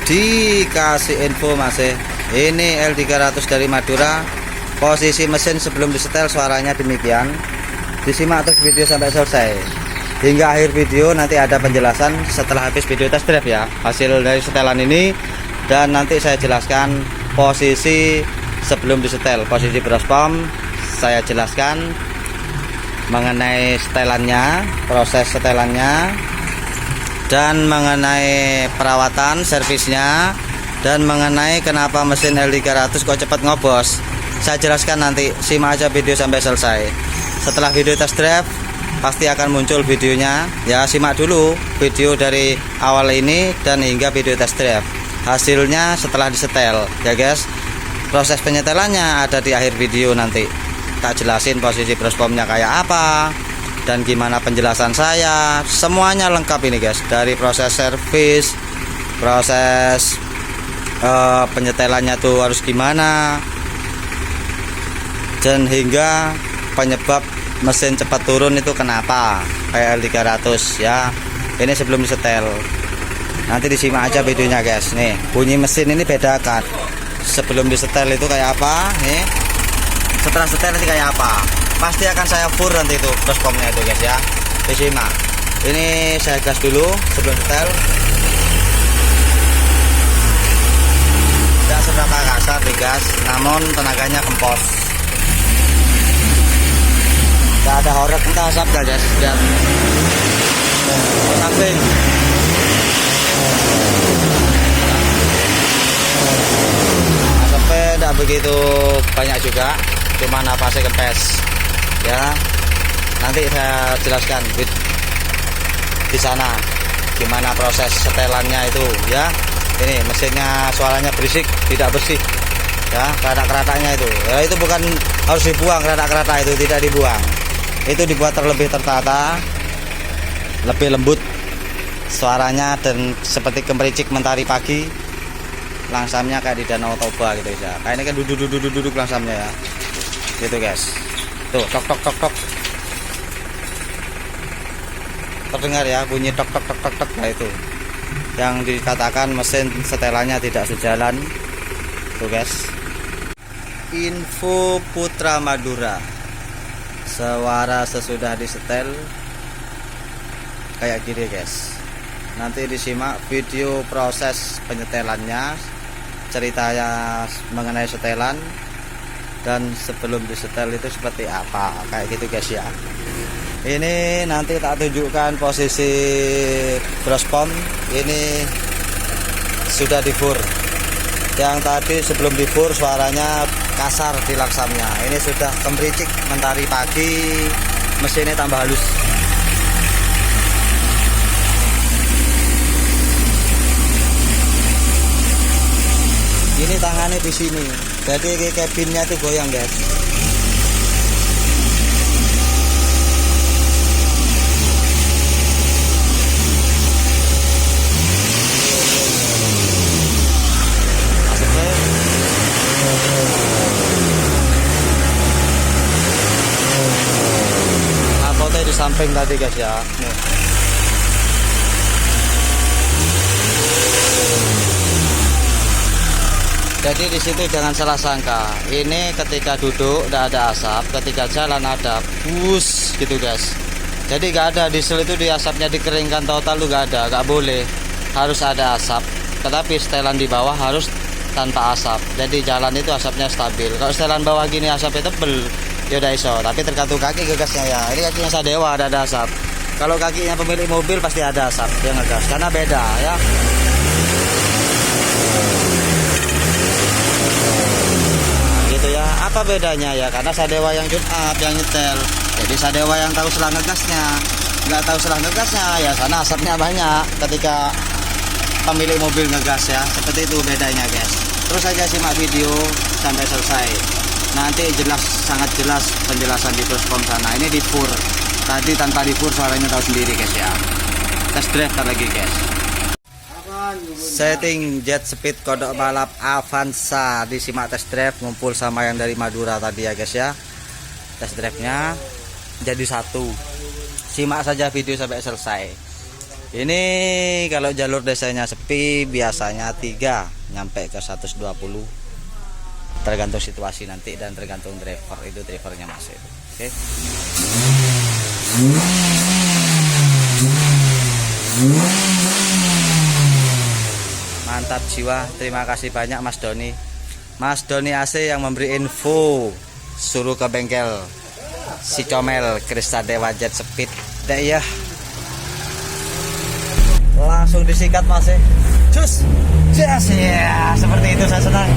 dikasih info masih. Ini L300 dari Madura. Posisi mesin sebelum disetel suaranya demikian. Disimak terus video sampai selesai. Hingga akhir video nanti ada penjelasan setelah habis video test drive ya, hasil dari setelan ini. Dan nanti saya jelaskan posisi sebelum disetel, posisi broskom saya jelaskan mengenai setelannya, proses setelannya, dan mengenai perawatan servisnya, dan mengenai kenapa mesin L300 kok cepat ngobos. Saya jelaskan nanti, simak aja video sampai selesai. Setelah video test drive pasti akan muncul videonya ya, simak dulu video dari awal ini dan hingga video test drive. Hasilnya setelah disetel ya guys. Proses penyetelannya ada di akhir video, nanti tak jelasin posisi broskomnya kayak apa dan gimana penjelasan saya. Semuanya lengkap ini guys, dari proses servis, proses penyetelannya tuh harus gimana, dan hingga penyebab mesin cepat turun itu kenapa kayak L300 ya. Ini sebelum disetel, nanti disimak aja videonya guys. Nih bunyi mesin ini bedakan sebelum disetel itu kayak apa, nih setelah setel nanti kayak apa. Pasti akan saya fur nanti itu broskomnya itu guys ya, disimak. Ini saya gas dulu sebelum setel. Tidak seberapa kasar digas, namun tenaganya kempos. Tidak ada horek entah asap guys, lihat samping. Asapnya tidak begitu banyak juga, cuma napasnya kempes ya. Nanti saya jelaskan di sana gimana proses setelannya itu ya. Ini mesinnya suaranya berisik, tidak bersih ya, keratak-kerataknya itu ya, itu bukan harus dibuang, keratak-keratak itu tidak dibuang, itu dibuat terlebih tertata, lebih lembut suaranya, dan seperti gemericik mentari pagi. Langsamnya kayak di Danau Toba gitu ya, kayak ini kan duduk langsamnya ya gitu guys. Tuh tok tok tok tok, terdengar ya bunyi tok tok tok tok tok. Nah itu yang dikatakan mesin setelannya tidak sejalan tuh guys. Info Putra Madura, suara sesudah disetel kayak gini guys. Nanti disimak video proses penyetelannya, ceritanya mengenai setelan dan sebelum disetel itu seperti apa, kayak gitu guys ya. Ini nanti tak tunjukkan posisi broskom. Ini sudah difur. Yang tadi sebelum difur suaranya kasar di langsamnya. Ini sudah gemericik mentari pagi, mesinnya tambah halus. Ini tangannya di sini, jadi kabinnya tuh goyang guys. Knalpotnya di samping tadi guys ya. Nih. Jadi di situ jangan salah sangka. Ini ketika duduk tidak ada asap, ketika jalan ada bus gitu guys. Jadi nggak ada diesel itu di asapnya dikeringkan total tuh nggak ada, nggak boleh. Harus ada asap. Tetapi setelan di bawah harus tanpa asap. Jadi jalan itu asapnya stabil. Kalau setelan bawah gini asapnya tebel, ya udah iso. Tapi tergantung kaki ngegasnya ya. Ini kakinya Sadewa ada asap. Kalau kakinya pemilik mobil pasti ada asap dia ngegas, karena beda ya. Apa bedanya ya, karena Sadewa yang tune up, yang nyetel. Jadi Sadewa yang tahu selang ngegasnya, nggak tahu selang ngegasnya ya, karena asapnya banyak ketika pemilik mobil ngegas ya. Seperti itu bedanya guys. Terus saja simak video sampai selesai, nanti jelas, sangat jelas penjelasan di broskom sana. Ini di fur, tadi tanpa di fur suaranya tahu sendiri guys ya. Test drive lagi guys. Setting jet speed kodok balap Avanza, disimak test drive ngumpul sama yang dari Madura tadi ya guys ya. Test drive nya jadi satu, simak saja video sampai selesai. Ini kalau jalur desanya sepi biasanya 3 nyampe ke 120, tergantung situasi nanti dan tergantung driver, itu drivernya Mas. Oke. Mantap jiwa, terima kasih banyak Mas Doni. Mas Doni AC yang memberi info, suruh ke bengkel si Comel Krista Dewa Jet Speed. Deh ya. Langsung disikat Mas. Cus. Yes, ya, seperti itu saya senang.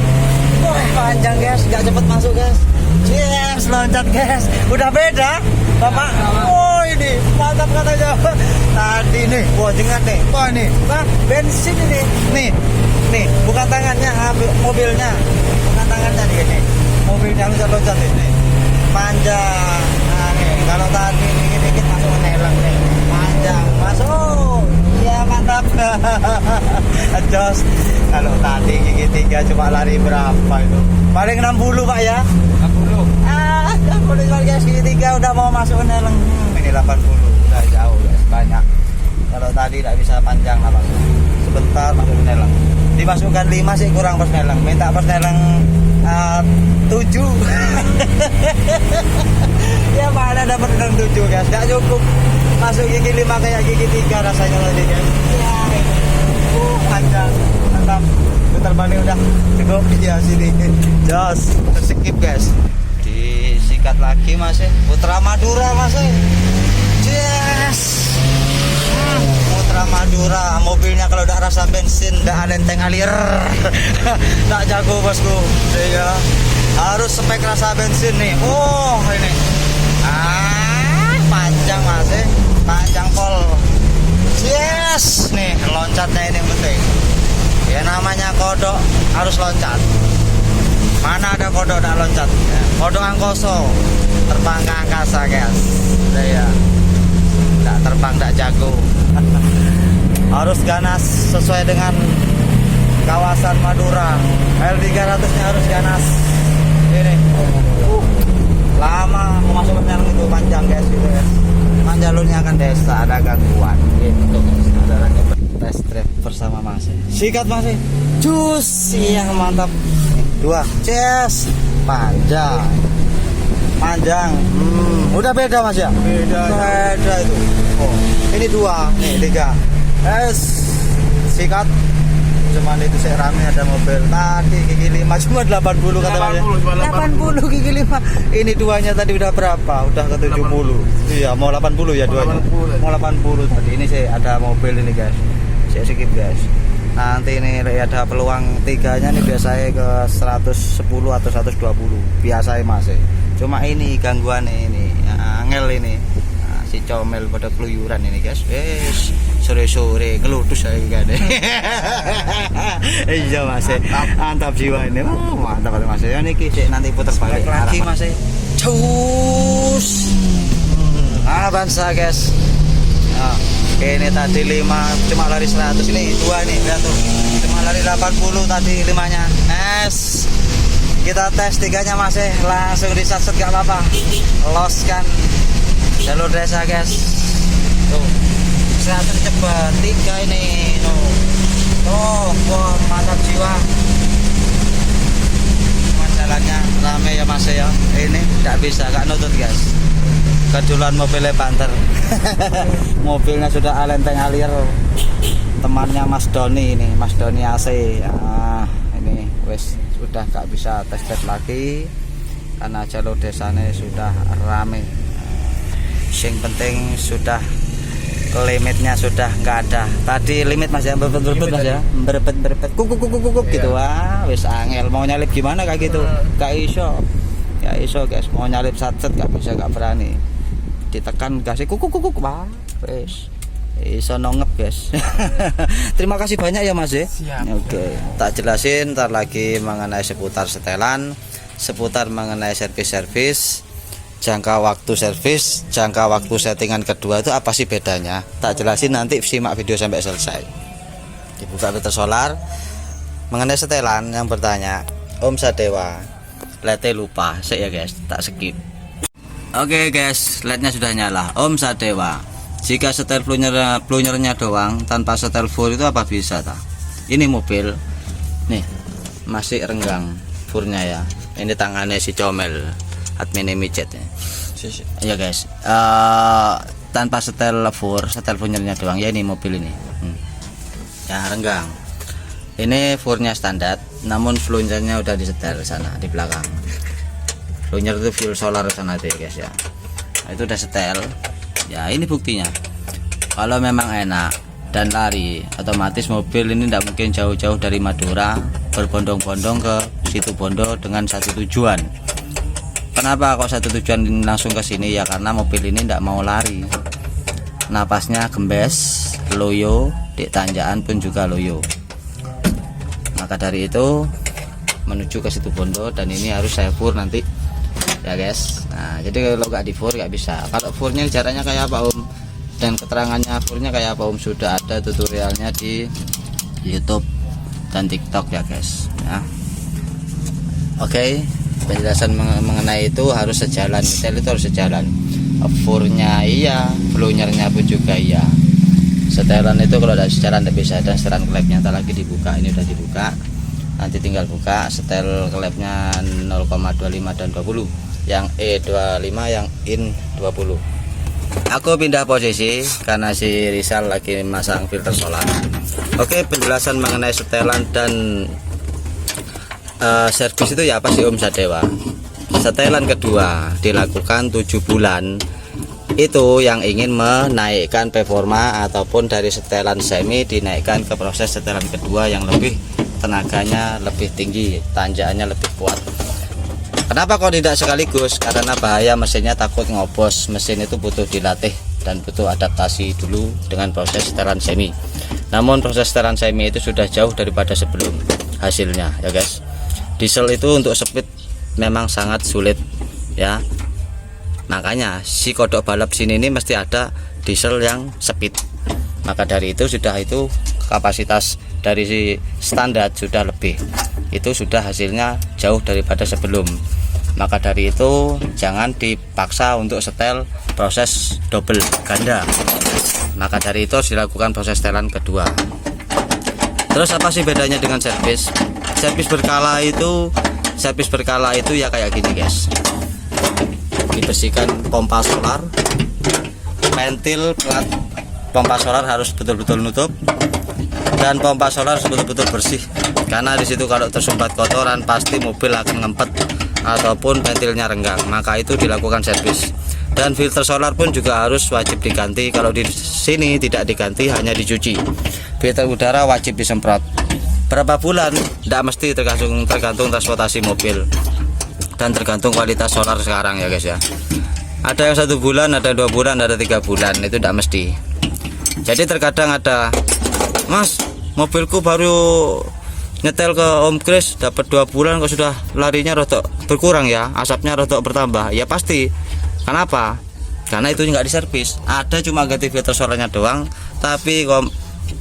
Wah, panjang guys, nggak cepet masuk guys. Yes, loncat guys. Udah beda, Bapak. Oh, ini mantap katanya. Tadi nih, wah jengat nih. Wah ini, bensin ini. Nih, bukan tangannya, mobilnya. Bukan tangannya nih ini. Mobilnya loncat-loncat ini. Panjang. Nah, nih, kalau tadi dikit-dikit masuk ke nelang nih. Panjang, masuk. Ya mantap. Jos. Kalau tadi gigi 3 cuma lari berapa itu? Paling 60 Pak ya? 60. 60 guys, gigi 3 udah mau masuk ke nelang. Ini 80, udah jauh guys, banyak. Kalau tadi tidak bisa panjang apa? Sebentar masuk ke nelang. Dimasukkan 5 sih kurang pas nelang. Minta pas nelang 7. Ya mana dapat nelang 7 guys? Gak cukup. Masuk gigi 5 kayak gigi 3 rasanya tadi guys. Ya, panjang, mantap. Putar balik udah cukup ya sini. Jos, terskip guys. Disikat lagi Mas. Putra Madura Mas. Yes. Putra Madura, mobilnya kalau udah rasa bensin, udah alenteng alir. Tak jago bosku. Ya. Harus spek rasa bensin nih. Oh, ini. Panjang Mas. Panjang pol. Yes, nih loncatnya ini yang penting. Ya namanya kodok harus loncat. Mana ada kodok tak loncat? Ya, kodok angkoso terbang ke angkasa guys. Ya, tak terbang tak jago. Harus ganas sesuai dengan kawasan Madura. L300 nya harus ganas. Ini lama mau masuk ke itu panjang guys gitu guys. Memang jalurnya akan desa, ada gangguan gitu guys. Ada lagi test drive bersama Mas. Sikat Mas. Cus, yang mantap. 2, yes, panjang. Udah beda Mas ya? Beda itu. Oh, ini 2, nih 3. Yes, sikat. Cuman itu saya rame ada mobil tadi gigi 5 cuma 80 katanya. 80 gigi 5. Ini 2-nya tadi udah berapa? Udah ke 70. Iya, mau 80 ya 2-nya. Mau 80 tadi. Ini saya ada mobil ini guys. Saya skip guys. Nanti ini ada peluang 3-nya nih biasanya ke 110 atau 120. Biasanya Mas. Cuma ini gangguan ini. Angel ini. Si Comel pada keluyuran ini guys. Sore-sore ngelutus saya kan. Iya Mas. Mantap jiwa ini. Mantap Mas. Ya niki nanti putar balik lagi Mas. Cus. Bangsa guys. Ini tadi 5 cuma lari 100, ini 2 nih lihat tuh. Cuma lari 80 tadi 5-nya. Kita tes 3-nya Mas. Langsung disaset gak apa-apa. Los kan jalur desa guys. Tuh. 100 cepat 3 ini. Tuh, mantap jiwa. Jalannya rame ya Mas ya. Ini tidak bisa, gak nutut guys. Kejulan mobilnya banter. Mobilnya sudah alenteng alir. Temannya Mas Doni ini, Mas Doni AC. Ini wes sudah gak bisa tes drive lagi karena jalur desanya sudah rame. Yang penting sudah limitnya sudah nggak ada. Tadi limit Mas ya, berebet Mas ya, berebet kuk gitu. Wes angel mau nyalip gimana kayak gitu, gak iso guys. Mau nyalip satset gak bisa, gak berani. Ditekan gasnya kuk wes iso nongep guys. Terima kasih banyak ya Mas ya. Oke. Tak jelasin ntar lagi mengenai seputar setelan, seputar mengenai servis, jangka waktu servis, jangka waktu settingan kedua itu apa sih bedanya? Tak jelasin nanti, simak video sampai selesai. Dibuka filter solar. Mengenai setelan yang bertanya, Om Sadewa, LED lupa, saya ya guys, tak skip. Oke guys, LED-nya sudah nyala. Om Sadewa, Jika setel plunjernya doang tanpa setel fur itu apa bisa ta? Ini mobil nih masih renggang furnya ya. Ini tangannya si comel admin micet ya guys. Tanpa setel fur, setel plunjernya doang ya, ini mobil ini ya renggang. Ini furnya standar, namun plunjernya udah disetel sana di belakang. Plunjer itu fuel solar sana tuh ya guys ya. Nah, itu udah setel ya. Ini buktinya kalau memang enak dan lari, otomatis mobil ini tidak mungkin jauh-jauh dari Madura berbondong-bondong ke situ Bondo dengan satu tujuan. Kenapa kok satu tujuan langsung ke sini ya? Karena mobil ini tidak mau lari, napasnya gembes, loyo, di tanjakan pun juga loyo. Maka dari itu menuju ke situ Bondo, dan ini harus saya fur nanti ya guys. Nah jadi kalau nggak di fur nggak bisa. Kalau furnya caranya kayak apa Om, dan keterangannya furnya kayak apa Om, sudah ada tutorialnya di YouTube dan TikTok ya guys ya. Oke, penjelasan mengenai itu harus sejalan, detail itu harus sejalan. Furnya iya, plunjernya pun juga iya. Setelan itu kalau ada sejalan tidak bisa. Dan setelan klepnya lagi dibuka, ini udah dibuka, nanti tinggal buka setel klepnya 0,25 dan 20, yang E25, yang IN 20. Aku pindah posisi karena si Rizal lagi masang filter solar. Oke, penjelasan mengenai setelan dan servis itu ya apa sih Om Sadewa. Setelan kedua dilakukan 7 bulan, itu yang ingin menaikkan performa ataupun dari setelan semi dinaikkan ke proses setelan kedua yang lebih tenaganya lebih tinggi, tanjakannya lebih kuat. Kenapa kok tidak sekaligus? Karena bahaya mesinnya, takut ngobos. Mesin itu butuh dilatih dan butuh adaptasi dulu dengan proses setelan semi. Namun proses setelan semi itu sudah jauh daripada sebelum hasilnya ya guys. Diesel itu untuk speed memang sangat sulit ya. Makanya si kodok balap sini ini mesti ada diesel yang speed. Maka dari itu sudah itu kapasitas dari si standar sudah lebih. Itu sudah hasilnya jauh daripada sebelum. Maka dari itu jangan dipaksa untuk setel proses double ganda. Maka dari itu harus dilakukan proses setelan kedua. Terus apa sih bedanya dengan servis? Servis berkala itu ya kayak gini guys. Dibersihkan pompa solar, ventil plat pompa solar harus betul-betul nutup, dan pompa solar harus betul-betul bersih. Karena di situ kalau tersumbat kotoran pasti mobil akan ngempet ataupun ventilnya renggang. Maka itu dilakukan servis. Dan filter solar pun juga harus wajib diganti. Kalau di sini tidak diganti, hanya dicuci. Filter udara wajib disemprot. Berapa bulan? Tidak mesti, tergantung transportasi mobil dan tergantung kualitas solar sekarang ya guys ya. Ada yang 1 bulan, ada 2 bulan, ada 3 bulan, itu tidak mesti. Jadi terkadang ada, Mas, mobilku baru nyetel ke Om Kris dapat 2 bulan kok sudah larinya rotok berkurang ya, asapnya rotok bertambah. Ya pasti. Kenapa? Karena itu nggak diservis. Ada cuma ganti filter solarnya doang, tapi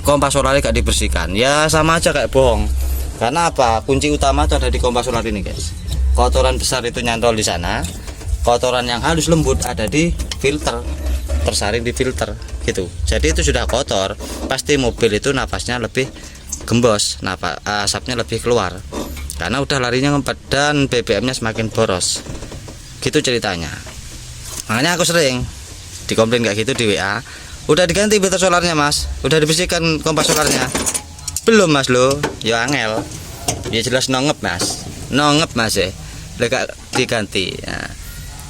kompas solarnya nggak dibersihkan. Ya sama aja kayak bohong. Karena apa? Kunci utama itu ada di kompas solar ini guys. Kotoran besar itu nyantol di sana, kotoran yang halus lembut ada di filter, tersaring di filter gitu. Jadi itu sudah kotor, pasti mobil itu napasnya lebih gembos, asapnya lebih keluar karena udah larinya ngempet dan BBM-nya semakin boros. Gitu ceritanya. Makanya aku sering dikomplain kayak gitu di WA. Udah diganti filter solarnya Mas, udah dibersihkan kompas solarnya, belum Mas lo? Ya angel. Ya jelas nongep Mas ya. Lega diganti. Nah,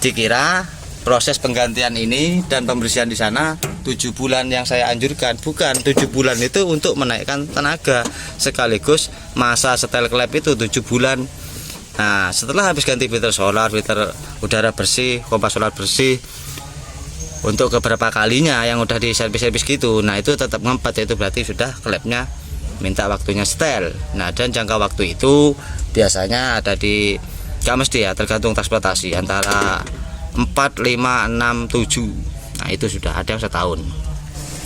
dikira proses penggantian ini dan pembersihan di sana 7 bulan yang saya anjurkan. Bukan, 7 bulan itu untuk menaikkan tenaga, sekaligus masa setel klep itu 7 bulan. Nah setelah habis ganti filter solar, filter udara bersih, kompas solar bersih, untuk beberapa kalinya yang udah di servis-servis gitu, nah itu tetap ngempet, itu berarti sudah klepnya minta waktunya setel. Nah dan jangka waktu itu biasanya ada di, gak mesti ya, tergantung transportasi, antara 4, 5, 6, 7. Nah itu sudah ada yang setahun.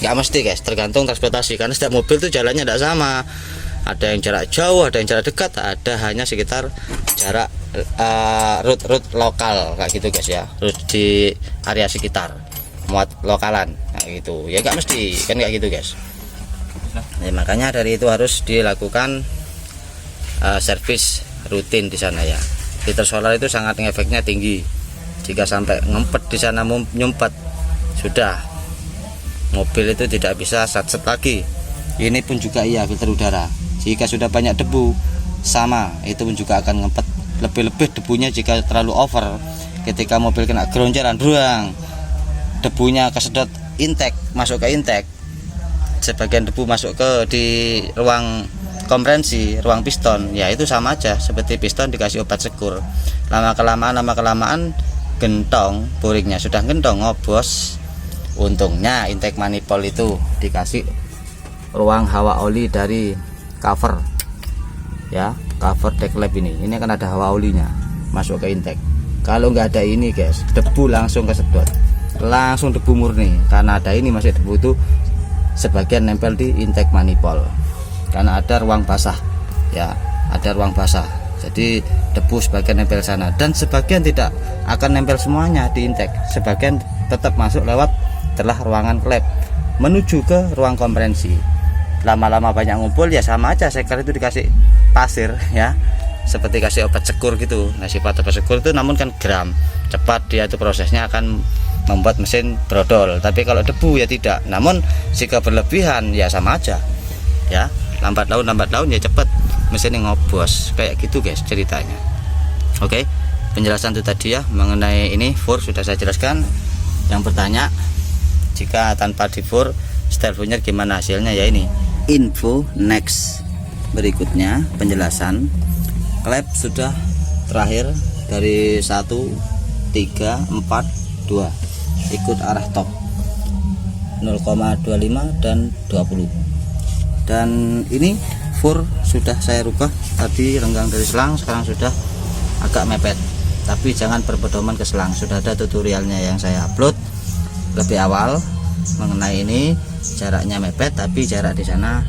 Gak mesti guys, tergantung transportasi, karena setiap mobil tuh jalannya tidak sama. Ada yang jarak jauh, ada yang jarak dekat, ada hanya sekitar jarak rute lokal kayak gitu guys ya, rute di area sekitar. muat lokalan. Nah gitu ya, nggak mesti kan kayak gitu guys. Nah, makanya dari itu harus dilakukan servis rutin di sana ya. Filter solar itu sangat efeknya tinggi. Jika sampai ngempet di sana nyumpet, sudah mobil itu tidak bisa set lagi. Ini pun juga iya, filter udara. Jika sudah banyak debu, sama itu pun juga akan ngempet. Lebih-lebih debunya jika terlalu over. Ketika mobil kena geronjaran, buang, debunya kesedot intake, masuk ke intake. Sebagian debu masuk ke di ruang kompresi, ruang piston, ya itu sama aja seperti piston dikasih obat sekur. Lama kelamaan gentong, boringnya sudah gentong, ngobos. Untungnya intake manifold itu dikasih ruang hawa oli dari cover ya, cover deck lab ini kan ada hawa olinya masuk ke intake. Kalau nggak ada ini guys, debu langsung kesedot, langsung debu murni. Karena ada ini masih debu itu sebagian nempel di intake manifold karena ada ruang basah ya, ada ruang basah, jadi debu sebagian nempel sana dan sebagian tidak akan nempel semuanya di intake, sebagian tetap masuk lewat telah ruangan klep menuju ke ruang kompresi. Lama-lama banyak ngumpul ya sama aja, seker itu dikasih pasir ya, seperti kasih obat sekur gitu. Nah sifat obat sekur itu namun kan gram, cepat dia itu prosesnya akan membuat mesin brodol. Tapi kalau debu ya tidak, namun jika berlebihan ya sama aja ya, lambat laun ya cepet mesin ngobos kayak gitu guys ceritanya. Oke, penjelasan itu tadi ya mengenai ini fur sudah saya jelaskan. Yang bertanya jika tanpa di fur style furnya gimana hasilnya, ya ini info next. Berikutnya penjelasan klep sudah terakhir dari 1, 3, 4, 2 ikut arah top 0,25 dan 20. Dan ini fur sudah saya rubah, tadi renggang dari selang, sekarang sudah agak mepet. Tapi jangan berpedoman ke selang, sudah ada tutorialnya yang saya upload lebih awal mengenai ini. Jaraknya mepet tapi jarak di sana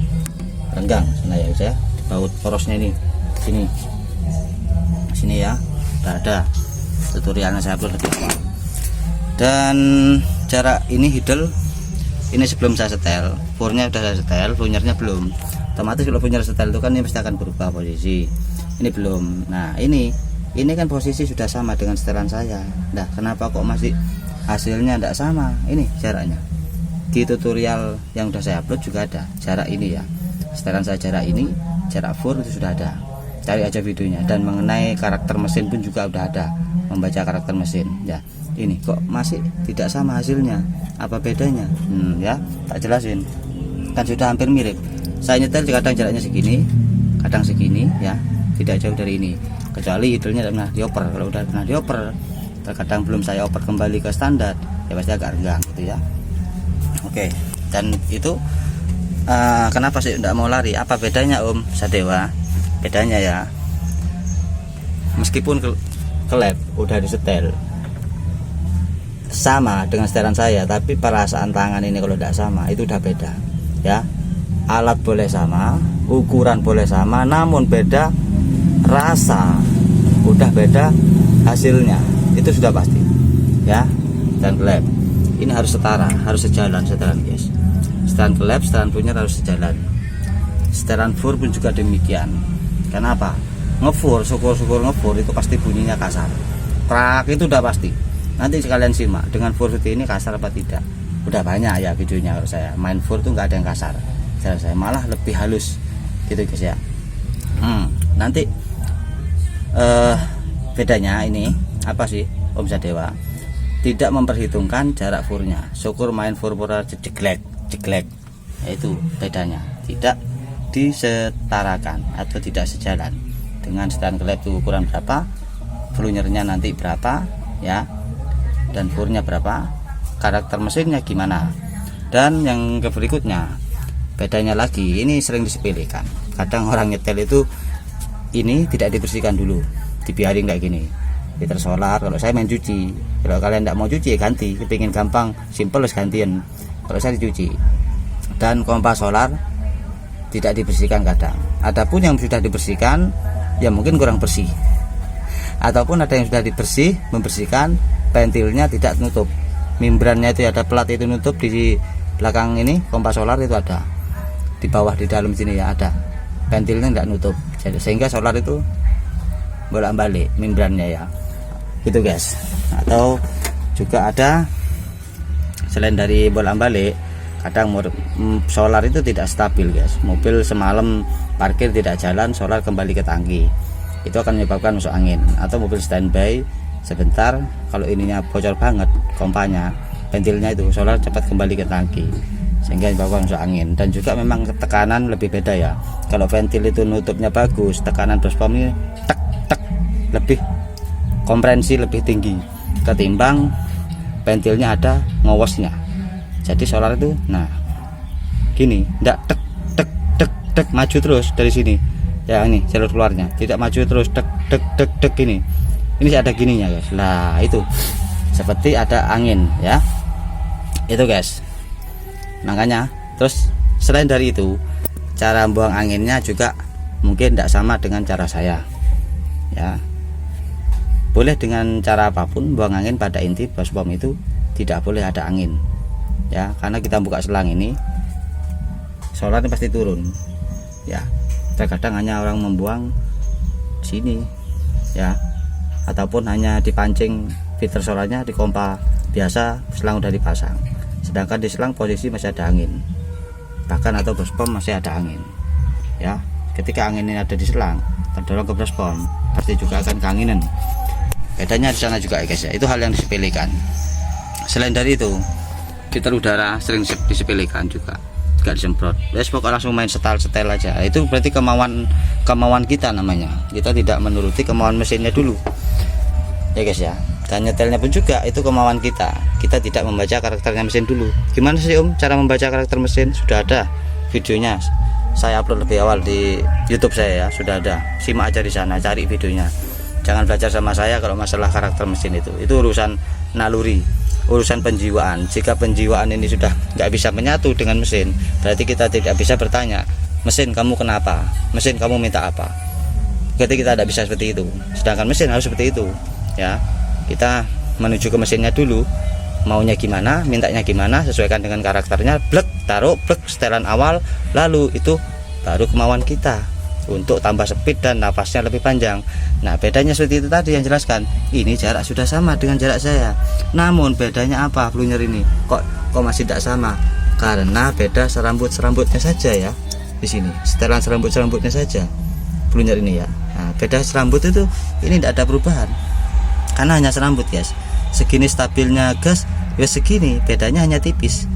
renggang sana ya guys ya, di baut porosnya ini sini ya, sudah ada tutorialnya saya upload lebih awal. Dan jarak ini idle ini sebelum saya setel, furnya sudah saya setel, funiernya belum. Otomatis kalau funier setel itu kan ini pasti akan berubah posisi, ini belum. Nah ini kan posisi sudah sama dengan setelan saya. Nah kenapa kok masih hasilnya tidak sama? Ini jaraknya di tutorial yang sudah saya upload juga ada jarak ini ya, setelan saya jarak ini, jarak fur itu sudah ada, cari aja videonya. Dan mengenai karakter mesin pun juga udah ada, membaca karakter mesin ya. Ini kok masih tidak sama hasilnya, apa bedanya? Ya tak jelasin, kan sudah hampir mirip. Saya nyetel kadang jaraknya segini, kadang segini ya, tidak jauh dari ini, kecuali idulnya tidak pernah dioper. Kalau udah pernah dioper, terkadang belum saya oper kembali ke standar ya pasti agak renggang gitu ya. Oke, dan itu kenapa sih tidak mau lari? Apa bedanya Om Sadewa? Bedanya ya, meskipun ke lab udah disetel sama dengan setelan saya, tapi perasaan tangan ini kalau tidak sama itu udah beda ya. Alat boleh sama, ukuran boleh sama, namun beda rasa, udah beda hasilnya, itu sudah pasti ya. Dan lab ini harus setara, harus sejalan setelan guys. Setelan lab, setelan furnya harus sejalan. Setelan fur pun juga demikian. Kenapa? Ngefur, syukur-syukur ngefur itu pasti bunyinya kasar, krak, itu udah pasti. Nanti sekalian simak dengan fur seperti ini kasar apa tidak. Udah banyak ya videonya, kalau saya main fur tuh nggak ada yang kasar, saya malah lebih halus gitu guys ya. Nanti bedanya ini apa sih Om Sadewa? Tidak memperhitungkan jarak furnya, syukur main fur jeglek, itu bedanya, tidak disetarakan atau tidak sejalan dengan setelan klep itu ukuran berapa, fluniernya nanti berapa ya, dan furnya berapa, karakter mesinnya gimana. Dan yang berikutnya bedanya lagi, ini sering disepelekan, kadang orang nyetel itu ini tidak dibersihkan dulu, dibiarin kayak gini. Filter solar kalau saya main cuci, kalau kalian tidak mau cuci ya ganti, kepingin gampang simple gantian, kalau saya dicuci. Dan kompas solar tidak dibersihkan kadang, adapun yang sudah dibersihkan ya mungkin kurang bersih, ataupun ada yang sudah membersihkan ventilnya tidak nutup membrannya itu ada plat itu nutup di belakang ini pompa solar itu ada di bawah di dalam sini ya ada ventilnya nggak nutup, jadi sehingga solar itu bolak-balik membrannya ya gitu guys. Atau juga ada selain dari bolak-balik, kadang solar itu tidak stabil guys, mobil semalam parkir tidak jalan, solar kembali ke tangki, itu akan menyebabkan masuk angin. Atau mobil standby sebentar, kalau ininya bocor banget kompanya, ventilnya itu solar cepat kembali ke tangki sehingga menyebabkan masuk angin. Dan juga memang tekanan lebih beda ya, kalau ventil itu nutupnya bagus, tekanan brusbom ini tek tek lebih kompresi lebih tinggi ketimbang ventilnya ada ngowosnya. Jadi solar itu nah gini, ndak tek tek tek tek maju terus dari sini ya, ini jalur keluarnya tidak maju terus tek tek tek tek ini ada gininya guys. Lah itu seperti ada angin ya itu guys. Makanya terus selain dari itu, cara buang anginnya juga mungkin tidak sama dengan cara saya ya. Boleh dengan cara apapun buang angin, pada inti brusbom itu tidak boleh ada angin ya, karena kita buka selang ini solar ini pasti turun ya. Terkadang hanya orang membuang sini ya, ataupun hanya dipancing filter solarnya di pompa biasa, selang udah dipasang, sedangkan di selang posisi masih ada angin bahkan, atau brusbom masih ada angin ya. Ketika angin ini ada di selang terdorong ke brusbom, pasti juga akan keanginan. Bedanya di sana juga ya guys ya, itu hal yang disepelekan. Selain dari itu, filter udara sering disepelekan juga, gak disemprot. Wes pokoknya langsung main setel aja. Itu berarti kemauan kita namanya. Kita tidak menuruti kemauan mesinnya dulu. Ya guys ya. Dan nyetelnya pun juga itu kemauan kita. Kita tidak membaca karakternya mesin dulu. Gimana sih Om cara membaca karakter mesin? Sudah ada videonya. Saya upload lebih awal di YouTube saya ya, sudah ada. Simak aja di sana, cari videonya. Jangan belajar sama saya kalau masalah karakter mesin itu urusan naluri, urusan penjiwaan. Jika penjiwaan ini sudah nggak bisa menyatu dengan mesin, berarti kita tidak bisa bertanya, mesin kamu kenapa, mesin kamu minta apa. Berarti kita tidak bisa seperti itu, sedangkan mesin harus seperti itu ya. Kita menuju ke mesinnya dulu, maunya gimana, mintanya gimana, sesuaikan dengan karakternya, blek taruh, blek setelan awal, lalu itu baru kemauan kita untuk tambah speed dan nafasnya lebih panjang. Nah bedanya seperti itu tadi yang jelaskan. Ini jarak sudah sama dengan jarak saya, namun bedanya apa Blunyer ini kok masih tidak sama? Karena beda serambutnya saja ya. Di sini setelan serambutnya saja Blunyer ini ya. Nah, beda serambut itu ini tidak ada perubahan karena hanya serambut guys. Segini stabilnya gas ya segini, bedanya hanya tipis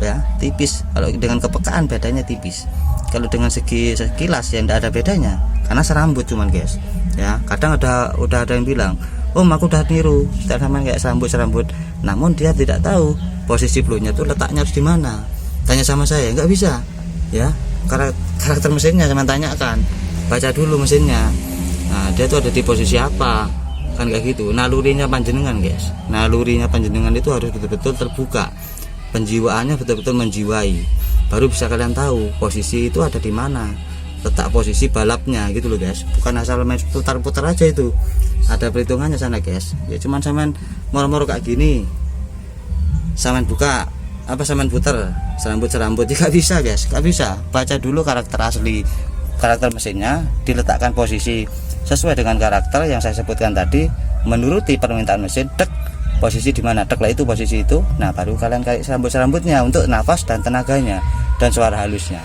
ya, tipis. Kalau dengan kepekaan bedanya tipis. Kalau dengan sekilas yang tidak ada bedanya karena serambut cuman guys ya. Kadang udah ada yang bilang, Om aku udah niru setel sama kayak serambut, namun dia tidak tahu posisi Blunyer tuh letaknya harus di mana. Tanya sama saya nggak bisa ya, karakter mesinnya saya tanyakan, baca dulu mesinnya. Nah dia tuh ada di posisi apa kan kayak gitu. Nalurinya panjenengan guys, nalurinya panjenengan itu harus betul-betul terbuka, penjiwaannya betul-betul menjiwai, baru bisa kalian tahu posisi itu ada di mana, letak posisi balapnya gitu loh guys. Bukan asal main putar-putar aja, itu ada perhitungannya sana guys ya. Cuman saman moro-moro kayak gini, saman buka apa, saman putar serambut juga bisa guys, gak bisa. Baca dulu karakter asli, karakter mesinnya, diletakkan posisi sesuai dengan karakter yang saya sebutkan tadi, menuruti permintaan mesin, dek posisi di mana, dek lah itu posisi itu. Nah baru kalian kayak serambutnya untuk nafas dan tenaganya dan suara halusnya.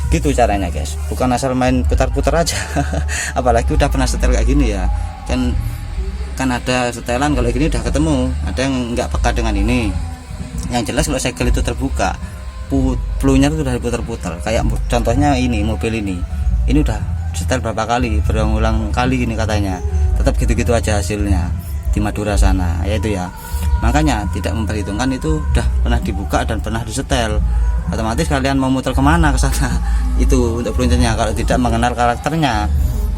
Gitu caranya guys, bukan asal main putar-putar aja. Apalagi udah pernah setel kayak gini ya kan ada setelan kalau gini udah ketemu, ada yang nggak peka dengan ini. Yang jelas kalau segel itu terbuka, Blunyer itu udah diputar-putar. Kayak contohnya ini, mobil ini udah setel berapa kali, berulang kali ini katanya, tetap gitu-gitu aja hasilnya di Madura sana ya itu ya. Makanya tidak memperhitungkan itu udah pernah dibuka dan pernah disetel, otomatis kalian mau muter kemana ke sana itu untuk Blunyer-nya. Kalau tidak mengenal karakternya,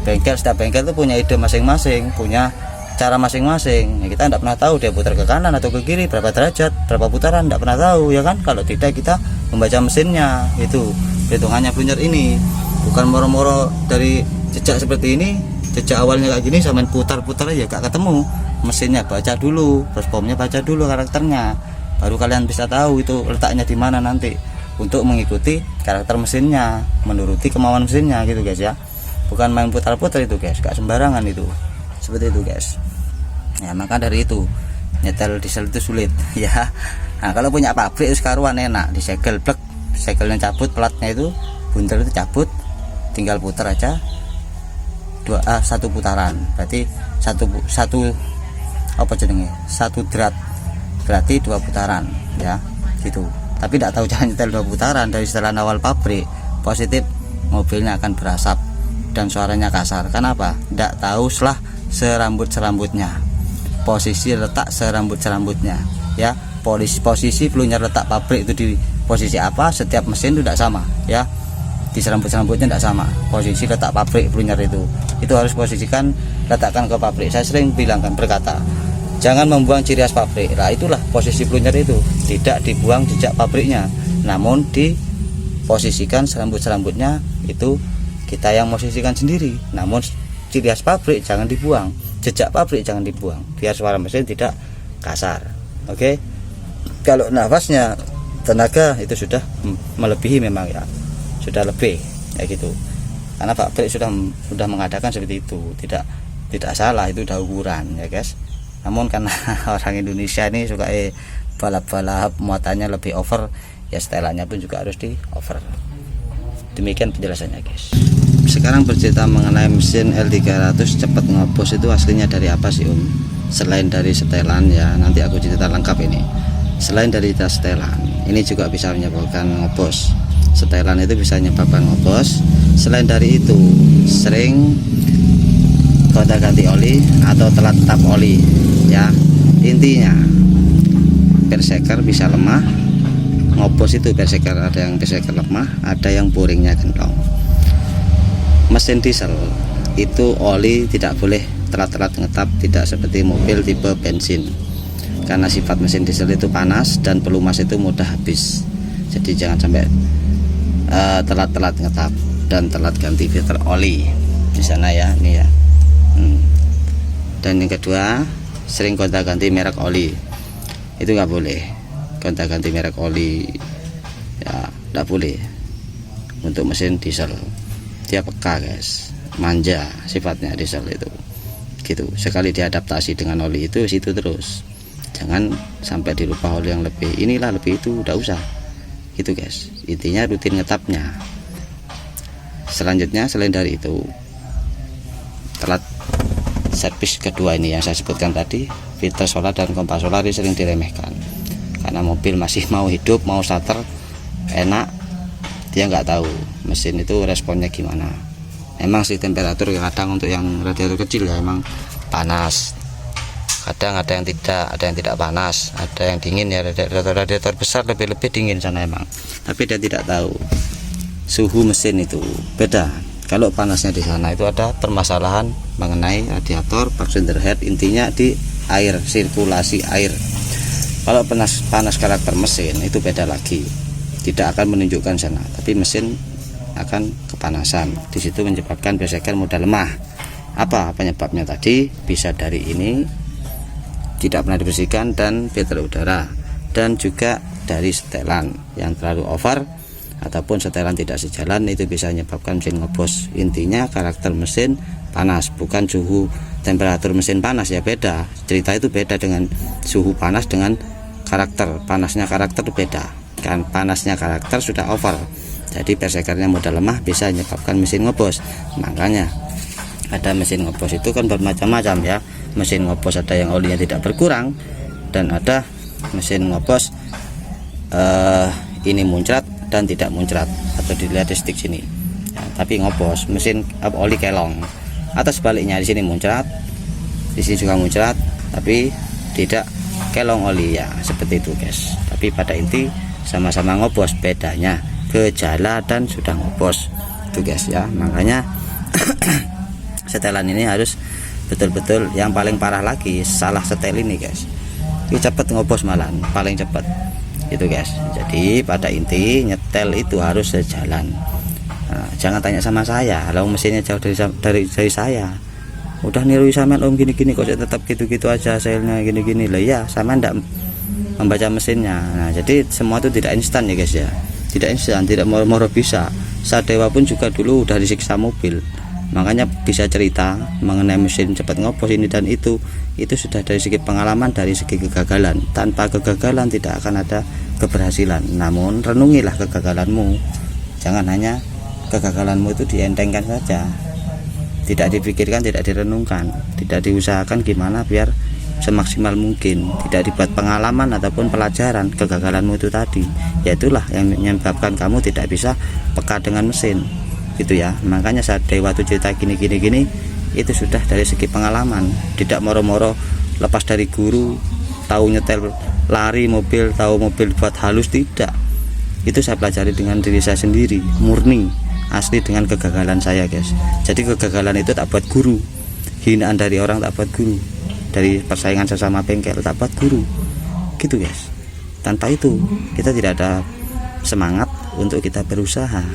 setiap bengkel itu punya ide masing-masing, punya cara masing-masing ya. Kita tidak pernah tahu dia putar ke kanan atau ke kiri, berapa derajat, berapa putaran, tidak pernah tahu ya kan. Kalau tidak kita membaca mesinnya, itu perhitungannya Blunyer ini. Bukan moro-moro dari jejak seperti ini, jejak awalnya kayak gini sama putar-putar aja gak ketemu mesinnya. Baca dulu, brusbomnya baca dulu karakternya baru kalian bisa tahu itu letaknya di mana nanti, untuk mengikuti karakter mesinnya, menuruti kemauan mesinnya gitu guys ya. Bukan main putar-putar itu guys, gak sembarangan itu, seperti itu guys ya. Maka dari itu nyetel diesel itu sulit ya. Nah kalau punya pabrik itu karuan enak, disegel plek, segelnya cabut, platnya itu buntel itu cabut, tinggal putar aja satu putaran, berarti satu apa jenenge, satu drat berarti 2 putaran ya gitu. Tapi tidak tahu jangan nyetel 2 putaran, dari setelan awal pabrik positif mobilnya akan berasap dan suaranya kasar. Kenapa? Tidak tahu selah serambut-serambutnya, posisi letak serambut-serambutnya ya. Posisi peluncur letak pabrik itu di posisi apa, setiap mesin itu tidak sama ya. Di serambut-serambutnya tidak sama posisi letak pabrik peluncur itu harus posisikan, letakkan ke pabrik. Saya sering berkata jangan membuang ciri khas pabrik. Nah itulah posisi peluncur itu, tidak dibuang jejak pabriknya, namun diposisikan serambut-serambutnya itu kita yang posisikan sendiri. Namun ciri khas pabrik jangan dibuang, jejak pabrik jangan dibuang, biar suara mesin tidak kasar. Oke. Kalau nafasnya tenaga itu sudah melebihi memang ya, sudah lebih kayak gitu, karena pabrik sudah mengadakan seperti itu, tidak salah, itu udah ukuran ya guys. Namun karena orang Indonesia ini suka balap-balap, muatannya lebih over ya, setelannya pun juga harus di over. Demikian penjelasannya guys. Sekarang bercerita mengenai mesin L300 cepat ngopos itu aslinya dari apa sih Selain dari setelan ya, nanti aku cerita lengkap ini. Selain dari setelan, ini juga bisa menyebabkan ngopos. Setelan itu bisa menyebabkan ngopos. Selain dari itu, sering gonta-ganti oli atau telat tap oli ya. Intinya berseker bisa lemah, ngopos itu berseker, ada yang berseker lemah, ada yang boringnya gentong. Mesin diesel itu oli tidak boleh telat-telat ngetap, tidak seperti mobil tipe bensin, karena sifat mesin diesel itu panas dan pelumas itu mudah habis. Jadi jangan sampai telat-telat ngetap dan telat ganti filter oli di sana ya, ini ya. Dan yang kedua, sering gonta-ganti merek oli, itu nggak boleh. Gonta-ganti merek oli ya nggak boleh untuk mesin diesel. Dia peka guys, manja sifatnya diesel itu gitu. Sekali diadaptasi dengan oli itu situ terus, jangan sampai dilupa oli yang lebih inilah lebih itu, udah usah gitu guys. Intinya rutin ngetapnya. Selanjutnya selain dari itu, telat servis kedua ini yang saya sebutkan tadi, filter solar dan kompas solar ini sering diremehkan, karena mobil masih mau hidup, mau starter enak, dia nggak tahu mesin itu responnya gimana. Emang sih temperatur kadang untuk yang radiator kecil ya emang panas, kadang ada yang tidak panas, ada yang dingin ya. Radiator besar lebih dingin sana emang, tapi dia tidak tahu suhu mesin itu beda. Kalau panasnya di sana itu ada permasalahan mengenai radiator, bak cylinder head, intinya di air, sirkulasi air. Kalau panas karakter mesin itu beda lagi, tidak akan menunjukkan sana, tapi mesin akan kepanasan. Di situ menyebabkan berseker mudah lemah. Apa penyebabnya tadi? Bisa dari ini tidak pernah dibersihkan dan filter udara, dan juga dari setelan yang terlalu over ataupun setelan tidak sejalan, itu bisa menyebabkan mesin ngebos. Intinya karakter mesin panas, bukan suhu temperatur mesin panas ya, beda cerita. Itu beda dengan suhu panas dengan karakter panasnya, karakter beda kan. Panasnya karakter sudah over, jadi bersekernya mudah lemah, bisa menyebabkan mesin ngebos. Makanya ada mesin ngebos itu kan bermacam-macam ya. Mesin ngebos ada yang olinya tidak berkurang, dan ada mesin ngebos ini muncrat dan tidak muncrat, atau dilihat di stick sini ya, tapi ngebos mesin oli kelong. Atau sebaliknya, di sini muncrat, di sini juga muncrat tapi tidak kelong oli ya, seperti itu guys. Tapi pada inti sama-sama ngebos, bedanya gejala dan sudah ngebos itu guys ya. Makanya setelan ini harus betul-betul, yang paling parah lagi salah setel ini guys, ini cepet ngobos malah paling cepet itu guys. Jadi pada inti nyetel itu harus sejalan. Nah, jangan tanya sama saya, kalau mesinnya jauh dari saya, udah niru sampean om gini-gini kok tetap gitu-gitu aja, selnya gini-gini lah ya. Sama ndak membaca mesinnya. Nah, jadi semua itu tidak instan ya guys ya, tidak instan, tidak moro-moro bisa. Sadewa pun juga dulu udah disiksa mobil, makanya bisa cerita mengenai mesin cepat ngopos ini dan itu sudah dari segi pengalaman, dari segi kegagalan. Tanpa kegagalan tidak akan ada keberhasilan. Namun renungilah kegagalanmu, jangan hanya kegagalanmu itu dientengkan saja, tidak dipikirkan, tidak direnungkan, tidak diusahakan gimana biar semaksimal mungkin, tidak dibuat pengalaman ataupun pelajaran kegagalanmu itu tadi. Yaitulah yang menyebabkan kamu tidak bisa peka dengan mesin gitu ya. Makanya saat Dewa tuh cerita gini itu sudah dari segi pengalaman, tidak moro-moro lepas dari guru, tahu nyetel lari mobil, tahu mobil buat halus, tidak. Itu saya pelajari dengan diri saya sendiri, murni asli dengan kegagalan saya guys. Jadi kegagalan itu tak buat guru, hinaan dari orang tak buat guru, dari persaingan sesama bengkel tak buat guru gitu guys. Tanpa itu kita tidak ada semangat untuk kita berusaha,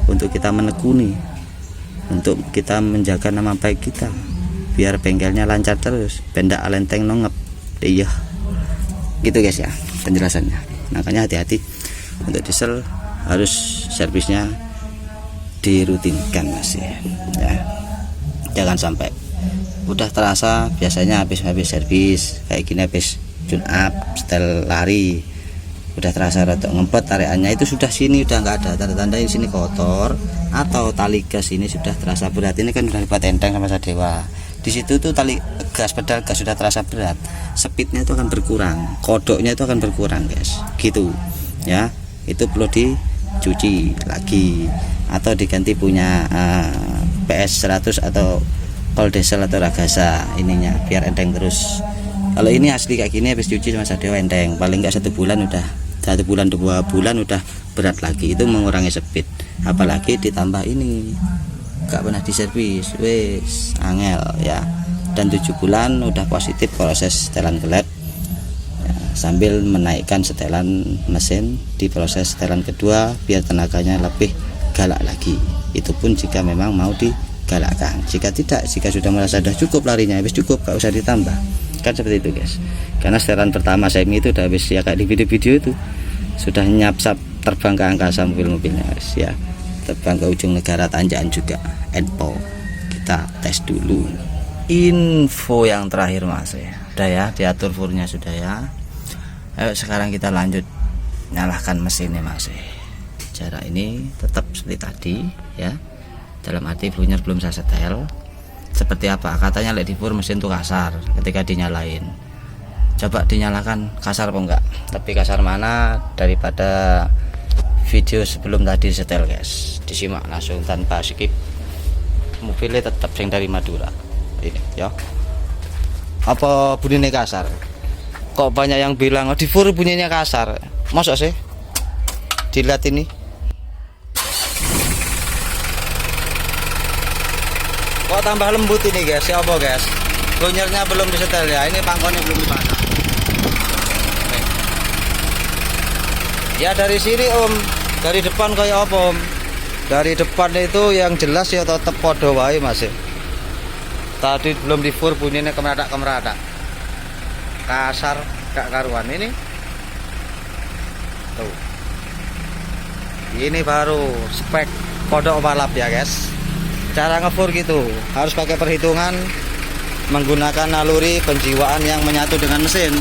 untuk kita menekuni, untuk kita menjaga nama baik kita biar bengkelnya lancar terus, benda alenteng nongep. Iya gitu guys ya penjelasannya. Makanya hati-hati untuk diesel, harus servisnya dirutinkan masih ya, jangan sampai udah terasa biasanya habis servis kayak gini, habis tune up setel lari udah terasa rotok ngempet tarikannya, itu sudah sini udah nggak ada tanda-tanda di sini kotor, atau tali gas ini sudah terasa berat. Ini kan udah dibuat enteng sama Sadewa. Di situ tuh tali gas, pedal gas sudah terasa berat, speednya itu akan berkurang, kodoknya itu akan berkurang guys gitu ya. Itu perlu dicuci lagi atau diganti punya PS 100 atau Cold Diesel atau Ragasa ininya biar enteng terus. Kalau ini asli kayak gini habis cuci sama Sadewa enteng, paling enggak 1 bulan udah, 1 bulan 2 bulan udah berat lagi, itu mengurangi speed. Apalagi ditambah ini enggak pernah diservis, wes angel ya. Dan 7 bulan udah positif proses setelan keled ya, sambil menaikkan setelan mesin di proses setelan kedua biar tenaganya lebih galak lagi. Itu pun jika memang mau digalakkan. Jika tidak, jika sudah merasa sudah cukup larinya, habis cukup, gak usah ditambah. Kan seperti itu guys. Karena setelan pertama semi itu udah habis ya, kayak di video-video itu sudah nyap-sap terbang ke angkasa mobil-mobilnya guys ya. Terbang ke ujung negara Tanjakan juga. Enpo. Kita tes dulu. Info yang terakhir mas ya. Udah ya, diatur furnya sudah ya. Ayo sekarang kita lanjut nyalakan mesinnya mas ya. Jarak ini tetap seperti tadi ya, dalam arti flunya belum saya setel. Seperti apa katanya led fur mesin tuh kasar ketika dinyalain. Coba dinyalakan kasar apa enggak, tapi kasar mana daripada video sebelum tadi setel guys. Disimak langsung tanpa skip. Mobilnya tetap yang dari Madura ini ya. Apa bunyinya kasar? Kok banyak yang bilang oh, di fur bunyinya kasar, masa sih? Dilihat ini, kok tambah lembut ini guys. Ya apa guys, bonyernya belum disetel ya, ini pangkonnya belum dipasang ya. Dari sini om, dari depan kayak apa om? Dari depan itu yang jelas ya tetap podo wae masih. Tadi belum di fur bunyinya kemeradak kasar gak karuan. Ini tuh, ini baru spek kodok balap ya guys. Cara ngefur gitu harus pakai perhitungan, menggunakan naluri penjiwaan yang menyatu dengan mesin.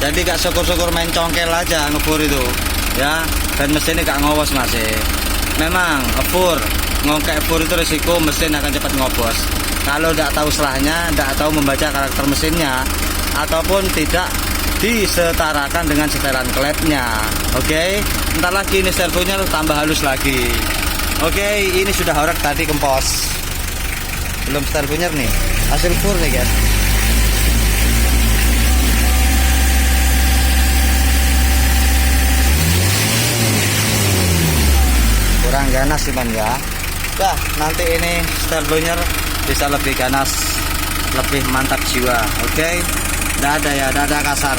Jadi gak syukur-syukur main congkel aja ngefur itu ya, dan mesinnya gak ngobos masih. Memang ngefur, ngongkek fur itu risiko mesin akan cepat ngobos kalau tidak tahu selahnya, tidak tahu membaca karakter mesinnya, ataupun tidak disetarakan dengan setelan klepnya. Oke, entar lagi ini servonya tambah halus lagi. Oke, ini sudah horek tadi kempos, belum servonya nih, hasil fur nih guys. Kurang ganas cuman ya. Dah, nanti ini servonya bisa lebih ganas, lebih mantap jiwa. Oke, tidak ada ya, tidak ada kasar.